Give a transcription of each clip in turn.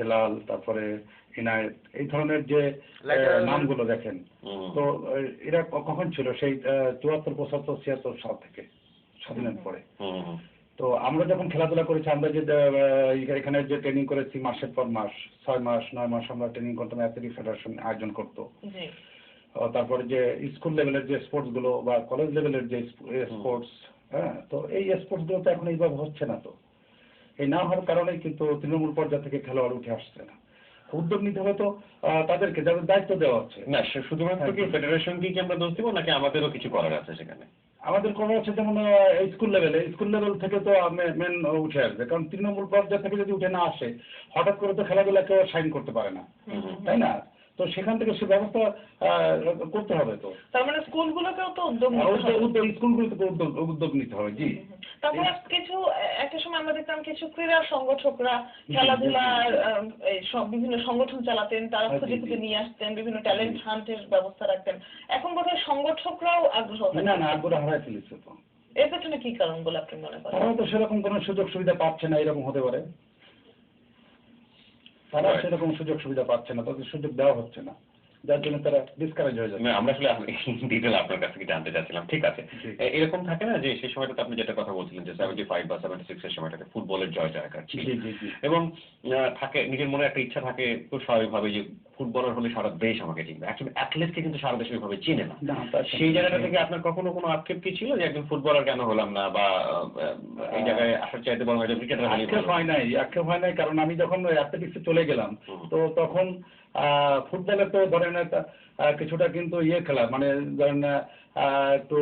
হেলাল, তারপরে ইনায়েত, এই ধরনের যে নামগুলো দেখেন, তো এরা কখন ছিল? সেই 74, 75, 76 সাল থেকে, স্বাধীনের পরে। তো আমরা যখন খেলাধুলা করেছি, আমরা যে এখানে যে ট্রেনিং করেছি মাসের পর মাস, 6 মাস 9 মাস আমরা ট্রেনিং করতাম, অ্যাথলেটিক ফেডারেশন আয়োজন করতো। তারপরে যে স্কুল লেভেলের যে স্পোর্টস গুলো বা কলেজ লেভেলের যে স্পোর্টস, হ্যাঁ, তো এই স্পোর্টস গুলো তো এখন এইভাবে হচ্ছে না। তো এই না হওয়ার কারণে কিন্তু তৃণমূল পর্যায় থেকে খেলোয়াড় উঠে আসছে না। উদ্যোগ নিতে হবে তো তাদেরকে, যাদের দায়িত্ব দেওয়া হচ্ছে। না, শুধুমাত্র কি ফেডারেশনকে কি আমরা দোষ দিব, নাকি আমাদেরও কিছু করার আছে সেখানে? আমাদের করা হচ্ছে যেমন স্কুল লেভেল থেকে তো মেন উঠে আসবে, কারণ তৃণমূল পর্যায় থেকে যদি উঠে না আসে, হঠাৎ করে তো খেলাধুলা কেউ সাইন করতে পারে না, তাই না? তো সেখান থেকে সে ব্যবস্থা করতে হবে। তো তার মানে স্কুলগুলোকেও তো উদ্যোগ স্কুলগুলোতে উদ্যোগ নিতে হবে। জি। তারপরে কিছু একটা সময় আমরা দেখতাম কিছু ক্রীড়া সংগঠকরা খেলাধুলার সব বিভিন্ন সংগঠন চালাতেন, তারা খুঁজে খুঁজে নিয়ে আসতেন, বিভিন্ন ট্যালেন্ট হান্টের ব্যবস্থা রাখতেন। এখন বোধহয় সংগঠকরাও আগ্রহ না, আগ্রহ হারায় ফেলেছে। তো এর পেছনে কি কারণ বলে আপনি মনে করেন? তারা তো সেরকম কোনো সুযোগ সুবিধা পাচ্ছে না, এরকম হতে পারে। তারা সেরকম সুযোগ সুবিধা পাচ্ছে না, তাদের সুযোগ দেওয়া হচ্ছে না, যার জন্য তারা ডিসকারেজ হয়ে যাচ্ছে। আমরা আসলে ডিটেল আপনার কাছ থেকে জানতে চাচ্ছিলাম। ঠিক আছে, এরকম থাকে না যে সেই সময়টাতে আপনি যেটা কথা বলছিলেন যে 75 বা 76 এর সময়টাতে ফুটবলের জয় জয়কার ছিল, এবং থাকে নিজের মনে একটা ইচ্ছা থাকে খুব স্বাভাবিকভাবে যে ফুটবলার হলে সারা দেশ আমাকে চিনবে। অ্যাকচুয়ালি অ্যাথলেটকে কিন্তু সারা দেশ ওইভাবে চিনে না। সেই জায়গাটা থেকে আপনার কখনো কোনো আক্ষেপ কি ছিল যে একজন ফুটবলার কেন হলাম না, বা এই জায়গায় আসার চাইতে বরং একজন ক্রিকেটার? আক্ষেপ হয় নাই, কারণ আমি যখন অ্যাথলেটিক্সে চলে গেলাম, তো তখন ফুটবলে তো ধরেন কিছুটা কিন্তু খেলা, মানে ধরেন একটু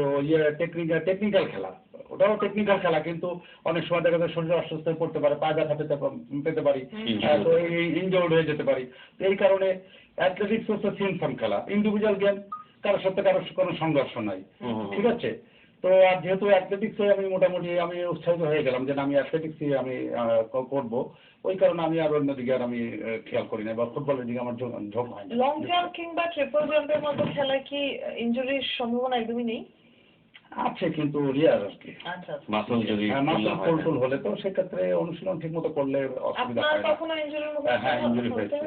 টেকনিক্যাল খেলা, ওটাও টেকনিক্যাল খেলা, কিন্তু অনেক সময় দেখা যায় শরীর অসুস্থ হয়ে পড়তে পারে, পা ব্যথা পেতে পারি, তো ইনজোর্ড হয়ে যেতে পারি। তো এই কারণে অ্যাথলেটিক্স হচ্ছে সিম্পল খেলা, ইন্ডিভিজুয়াল গেম, কারোর সাথে কারোর কোনো সংঘর্ষ নাই, ঠিক আছে? তো আর যেহেতু অ্যাথলেটিক্সে আমি মোটামুটি আমি উৎসাহিত হয়ে গেলাম যে আমি অ্যাথলেটিক্সে আমি করব, ওই কারণে আমি আর অন্যদিকে আর আমি খেয়াল করি না, বা ফুটবলের দিকে আমার ঝোঁক হয় না। লং জাম্প কিংবা ট্রিপল জাম্পের মতো খেলায় কি ইনজুরির সম্ভাবনা একদমই নেই? আছে, কিন্তু রিয়ার আর কি। মাসল যদি ফুল হলে তো সেক্ষেত্রে অনুশীলন ঠিক মতো করলে অসুবিধা হয় না। হ্যাঁ, ইনজুরি হয়েছে।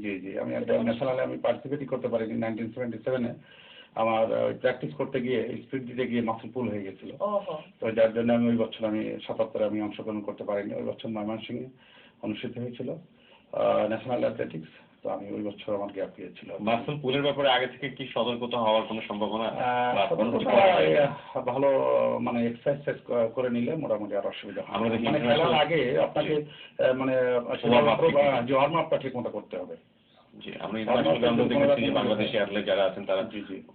জি, আমি ন্যাশনালে আমি পার্টিসিপেটই করতে পারিনি 1977-এ। আমার প্র্যাকটিস করতে গিয়ে স্পিড দিতে গিয়ে মাসল পুল হয়ে গেছিল, তো যার জন্য আমি ওই বছর আমি 77-এ আমি অংশগ্রহণ করতে পারিনি। ওই বছর ময়মনসিংহে অনুষ্ঠিত হয়েছিল ন্যাশনাল অ্যাথলেটিক্স, তো আমি ওই বছর আমার গ্যাপ গিয়েছিল। মাসল পুলের ব্যাপারে আগে থেকে কি সতর্কতা হওয়ার কোনো সম্ভাবনা? ভালো মানে এক্সারসাইজ করে নিলে মোটামুটি আর অসুবিধা হয় না। মানে খেলার আগে আপনাকে মানে ওয়ার্ম আপটা ঠিক মতো করতে হবে। জি, আমরা ইন্টারন্যাশনাল দেখেছি যে বাংলাদেশি অ্যাথলেট যারা আছেন তারা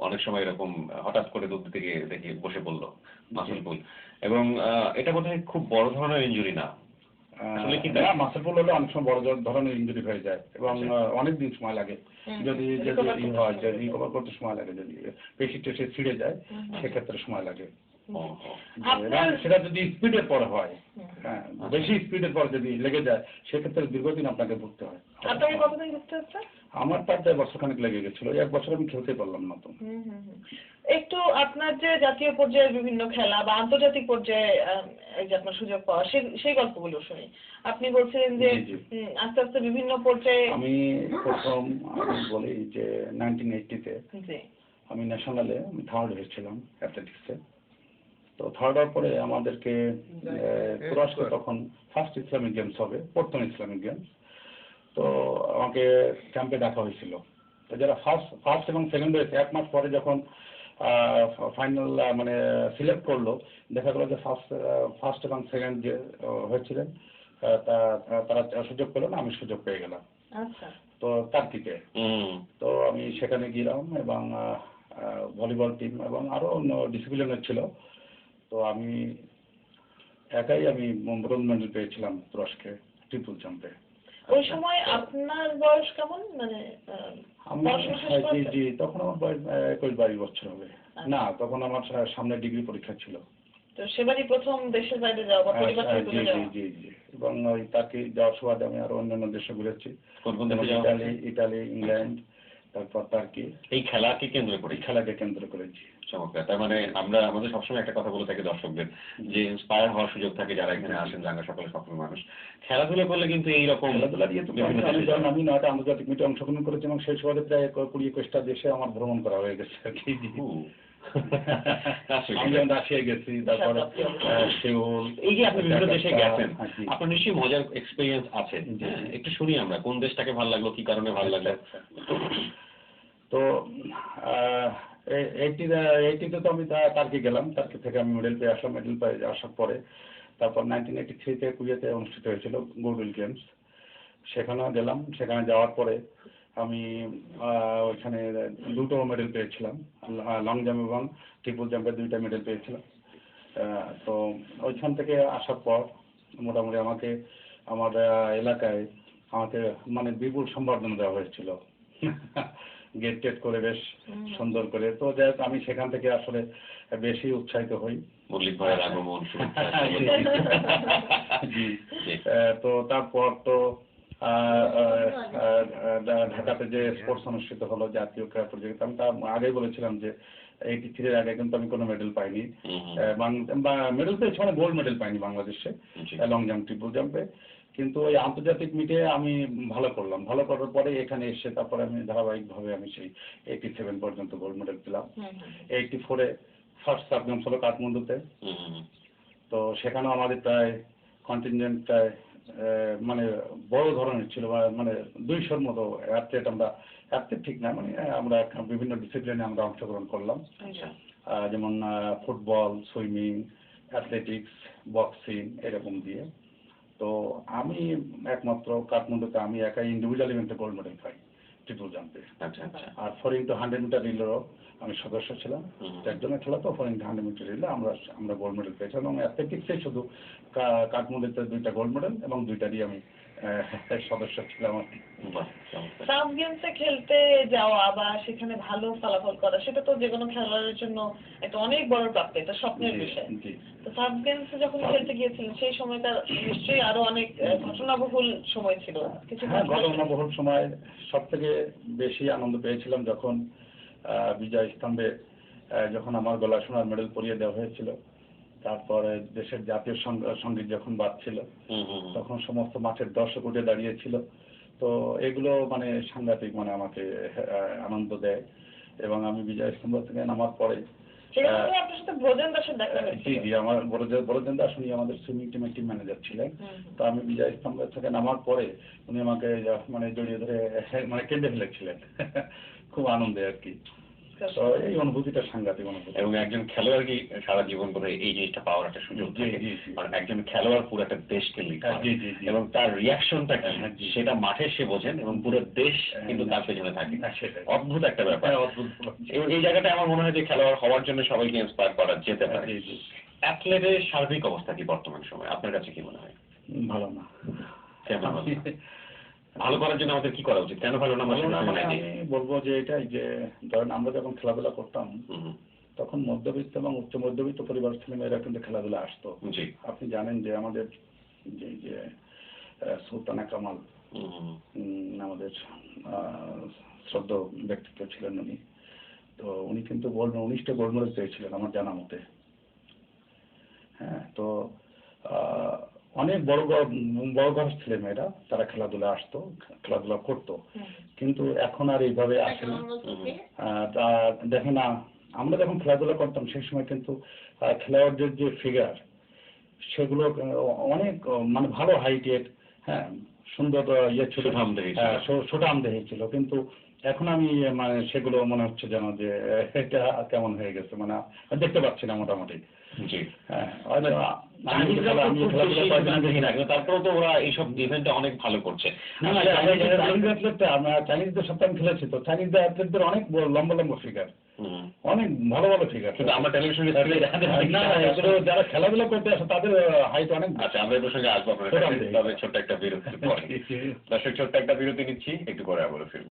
অনেক সময় এরকম হঠাৎ করে দুধ থেকে দেখি বসে পড়লো মাসল পুল, এবং এটা বোধহয় খুব বড় ধরনের ইনজুরি না? মাসল পুল হলে অনেক সময় বড় ধরনের ইনজুরি হয়ে যায়, এবং অনেক দিন সময় লাগে, যদি হয় যে রিকভার করতে সময় লাগে, যদি পেশি টেশি ছিঁড়ে যায় সেক্ষেত্রে সময় লাগে। সেটা যদি স্পিডের পরে হয়, হ্যাঁ, বেশি স্পিডের পর যদি লেগে যায় সেক্ষেত্রে দীর্ঘদিন আপনাকে ভুগতে হয়। আমার তার 4 বছরখানেক লেগে গেছিল, 1 বছর আমি খেলতে পারলাম না। তো একটু আপনার যে জাতীয় পর্যায়ে বিভিন্ন খেলা বা আন্তর্জাতিক পর্যায়ে এই যে আপনার সুযোগ পাওয়া, সেই গল্পগুলো শুনি। আপনি বলছিলেন যে আস্তে আস্তে বিভিন্ন পর্যায়ে। আমি প্রথম বলি যে 1980-তে আমি ন্যাশনালে আমি 3rd হয়েছিলাম অ্যাথলেটিক্সে। তো 3rd হওয়ার পরে আমাদেরকে তুরস্কে তখন ফার্স্ট ইসলামিক গেমস হবে, প্রথম ইসলামিক গেমস, তো আমাকে ক্যাম্পে ডাকা হয়েছিল। তো যারা ফার্স্ট এবং সেকেন্ড হয়েছে 1 মাস পরে যখন ফাইনাল মানে সিলেক্ট করলো, দেখা গেলো যে ফার্স্ট এবং সেকেন্ড যে হয়েছিলেন তারা সুযোগ পেল না, আমি সুযোগ পেয়ে গেলাম। তো টার্কিতে, তো আমি সেখানে গেলাম, এবং ভলিবল টিম এবং আরো অন্য ডিসিপ্লিনের ছিল। তো আমি একাই আমি ব্রোঞ্জ মেডেল পেয়েছিলাম তুরস্কে ট্রিপল জাম্পে। ওই সময় আপনার বয়স কেমন? মানে জি, তখন আমার বয়স 21-22 বছর হবে। না, তখন আমার সামনে ডিগ্রি পরীক্ষা ছিল। তো সেবারই প্রথম দেশের বাইরে যাওয়া বা পরিবার থেকে দূরে যাওয়া। জি, এবং ওই তাকে যাওয়ার সুবাদে আমি আরো অন্যান্য দেশে ঘুরেছি, ইটালি, ইংল্যান্ড, তারপর টার্কি। এই খেলাকে কেন্দ্র করে করেছি। চমৎকার। তার মানে আমরা আমাদের সবসময় একটা কথা বলে থাকি দর্শকদের যে ইন্সপায়ার হওয়ার সুযোগ থাকে যারা এখানে আসেন জাঙ্গা সকলে সফল মানুষ। খেলাধুলা করলে কিন্তু এইরকম খেলাধুলা দিয়ে তো আমি 9টা আন্তর্জাতিক মিটে অংশগ্রহণ করেছি এবং সেই সময় প্রায় 20-21টা দেশে আমার ভ্রমণ করা হয়ে গেছে আর কি। আমি যেমন রাশিয়ায় গেছি, তারপর সেউল। এই যে আপনি বিভিন্ন দেশে গেছেন, আপনার নিশ্চয়ই মজার এক্সপিরিয়েন্স আছে, একটু শুনি আমরা কোন দেশটাকে ভালো লাগলো, কি কারণে ভালো লাগলো। তো 80তে তো আমি টার্কি গেলাম, টার্কি থেকে আমি মেডেল পেয়ে আসলাম। মেডেল পেয়ে আসার পরে তারপর 1983-তে কুয়েতে অনুষ্ঠিত হয়েছিল গোল্ড গেমস, সেখানেও গেলাম। সেখানে যাওয়ার পরে আমি ওইখানে 2টো মেডেল পেয়েছিলাম, লং জাম্প এবং ট্রিপল জাম্পে 2টা মেডেল পেয়েছিলাম। তো ওইখান থেকে আসার পর মোটামুটি আমাকে আমার এলাকায় আমাকে মানে বিপুল সম্বর্ধনা দেওয়া হয়েছিল, গেট টেট করে বেশ সুন্দর করে। তো যাই হোক আমি সেখান থেকে আসলে বেশি উৎসাহিত হই। মল্লিক ভাইয়ের আগমন। জি। তো তারপর তো ঢাকাতে যে স্পোর্টস অনুষ্ঠিত হলো, জাতীয় ক্রীড়া প্রতিযোগিতা, আমি তার আগেই বলেছিলাম যে 83-এর আগে কিন্তু আমি কোনো মেডেল পাইনি। মেডেল পেয়েছি মানে গোল্ড মেডেল পাইনি বাংলাদেশে লং জাম্প ট্রিপল জাম্পে, কিন্তু ওই আন্তর্জাতিক মিটে আমি ভালো করলাম। ভালো করার পরে এখানে এসে তারপরে আমি ধারাবাহিকভাবে আমি সেই 87 পর্যন্ত গোল্ড মেডেল পেলাম। 84-এ ফার্স্ট সাব গেমস হলো কাঠমান্ডুতে। তো সেখানেও আমাদের প্রায় কন্টিনজেন্ট প্রায় মানে বড় ধরনের ছিল, মানে 200-র মতো অ্যাথলেট। আমরা অ্যাথলেট ঠিক না, মানে আমরা বিভিন্ন ডিসিপ্লিনে আমরা অংশগ্রহণ করলাম, যেমন ফুটবল, সুইমিং, অ্যাথলেটিক্স, বক্সিং এরকম দিয়ে। তো আমি একমাত্র কাঠমান্ডুতে আমি একাই ইন্ডিভিজুয়াল ইভেন্টে গোল্ড মেডেল পাই ট্রিপল জাম্পে। আর 4x100 মিটার রিলেরও আমি সদস্য ছিলাম। একজনের খেলা তো 4x100 মিটার রিলে আমরা গোল্ড মেডেল পেয়েছিলাম। এবং অ্যাথলেটিক্সে শুধু কাঠমান্ডুতে 2টা গোল্ড মেডেল এবং 2টারই আমি সদস্য ছিলাম আর কি। সাব গেমসে খেলতে যাওয়া বা সেখানে ভালো ফলাফল করা সেটা তো যে কোনো খেলোয়াড়ের জন্য একটা অনেক বড় প্রাপ্তি, এটা স্বপ্নের বিষয়। তো সাব গেমসে যখন খেলতে গিয়েছিলেন সেই সময়টা নিশ্চয়ই আরো অনেক ঘটনাবহুল সময় ছিল। হ্যাঁ, ঘটনাবহুল সময়। সব থেকে বেশি আনন্দ পেয়েছিলাম যখন বিজয় স্তম্ভে যখন আমার গলায় সোনার মেডেল পরিয়ে দেওয়া হয়েছিল, তারপরে দেশের জাতীয় সঙ্গীত যখন বাজছিল, তখন সমস্ত মাঠের দর্শক উঠে দাঁড়িয়েছিল। তো এগুলো মানে সাংঘাতিক, মানে আমাকে আনন্দ দেয়। এবং আমি বিজয় স্তম্ভ থেকে নামার পরে জি জি আমার বড়জেন দাস উনি আমাদের সুইমিং টিমের টিম ম্যানেজার ছিলেন। তো আমি বিজয় স্তম্ভ থেকে নামার পরে উনি আমাকে মানে জড়িয়ে ধরে মানে কেঁদে ফেলেছিলেন খুব আনন্দে আর কি। তো এই অনুভূতিটা সাংঘাতিক অনুভূতি। এবং একজন খেলোয়াড় কি সারা জীবন করে এই জিনিসটা পাওয়ার একটা সুযোগ থাকে, কারণ একজন খেলোয়াড় পুরো একটা দেশকে লিড করে এবং তার রিয়াকশনটা কি সেটা মাঠে সে বোঝেন এবং পুরো দেশ কিন্তু তার পেছনে থাকে। অদ্ভুত একটা ব্যাপার। এবং এই জায়গাটা আমার মনে হয় যে খেলোয়াড় হওয়ার জন্য সবাইকে ইন্সপায়ার করা যেতে পারে। অ্যাথলেটের সার্বিক অবস্থা কি বর্তমান সময় আপনার কাছে কি মনে হয়? ভালো না। কেন ভালো করার জন্য আমাদের কি করা উচিত? কেন ভালো না? আমি বলবো যে এটাই যে ধরেন আমরা যখন খেলাধুলা করতাম তখন মধ্যবিত্ত এবং উচ্চ মধ্যবিত্ত পরিবার ছেলেমেয়েরা কিন্তু খেলাধুলা আসতো। আপনি জানেন যে আমাদের যে সুলতানা কামাল আমাদের শ্রদ্ধেয় ব্যক্তিত্ব ছিলেন উনি, তো উনি কিন্তু 19টা গোল্ড মেডেল পেয়েছিলেন আমার জানা মতে। হ্যাঁ, তো অনেক বড় বড় ছেলে মেয়েরা তারা খেলাধুলা আসতো, খেলাধুলা করতো, কিন্তু এখন আর এইভাবে আসে না। দেখেন না, আমরা যখন খেলাধুলা করতাম সেই সময় কিন্তু খেলোয়াড়দের যে ফিগার সেগুলো অনেক মানে ভালো হাইটের, হ্যাঁ সুন্দর ইয়ে ছিল, ছোটাম দেহে ছিল। কিন্তু এখন আমি মানে সেগুলো মনে হচ্ছে যেন যে এটা কেমন হয়ে গেছে, মানে দেখতে পাচ্ছি না মোটামুটি। তারপরে তো ওরা এইসব ইভেন্টে অনেক ভালো করছে। চাইনিজদের সাথে আমি খেলেছি, তো চাইনিজদের অ্যাথলেটদের অনেক লম্বা লম্বা ফিগার, অনেক ভালো ভালো ফিগার, কিন্তু আমরা টেলিভিশনে যারা খেলাধুলা করতে আসে তাদের হাইট অনেক। আচ্ছা, আমরা এই প্রসঙ্গে আসবো আপনার, তবে ছোট্ট একটা বিরতি পরে। দর্শক, ছোট্ট একটা বিরতি নিচ্ছি, একটু পরে আবার ফিরব।